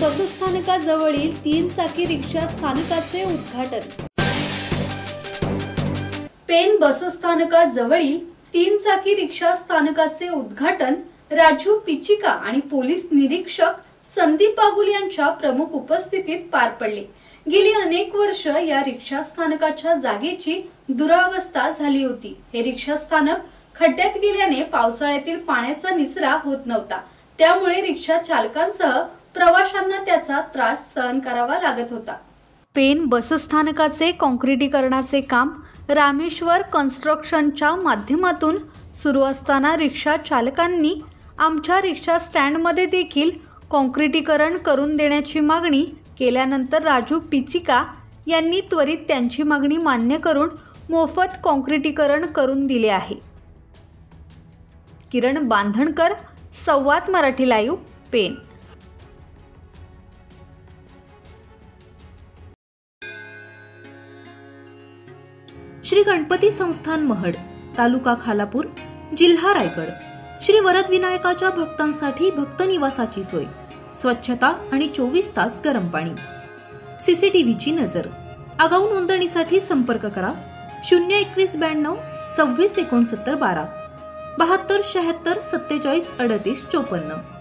बसस्थानकाजवळील 3 चाकी रिक्षा स्थानकाचे उद्घाटन। पेन बसस्थानकाजवळील 3 चाकी रिक्षा स्थानकाचे उद्घाटन राजू पिचिका आणि पोलीस निरीक्षक संदीप बागुल यांच्या प्रमुख उपस्थितीत पार पडले। गेली अनेक वर्ष या रिक्षा स्थानकाच्या जागेची दुरावस्था झाली होती। हे रिक्षा स्थानक खड्ड्यात गेल्याने पावसाळ्यातील पाण्याचा निचरा होत नव्हता, त्यामुळे रिक्षा चालकांसह प्रवाशांना त्याचा त्रास सहन करावा लागत होता। पेन बसस्थानकाचे काँक्रिटीकरणाचे काम रामेश्वर कन्स्ट्रक्शनच्या माध्यमातून सुरू असताना रिक्षा चालकांनी आमच्या रिक्षा स्टँडमध्ये देखील काँक्रिटीकरण करून देण्याची मागणी केल्यानंतर राजू पिचिका यांनी त्वरित त्यांची मागणी मान्य करून मोफत काँक्रिटीकरण करून दिले आहे। किरण बांधणकर, संवाद मराठी लाईव्ह, पेन। श्री गणपती संस्थान महड, तालुका खालापूर, जिल्हा रायगड। श्री वरद विनायकाच्या भक्तांसाठी भक्त निवासाची सोय, स्वच्छता आणि 24 तास गरम पाणी, सीसीटीव्हीची नजर। आगाऊ नोंदणीसाठी संपर्क करा 02192 26 69 12 72 76 47 38 54।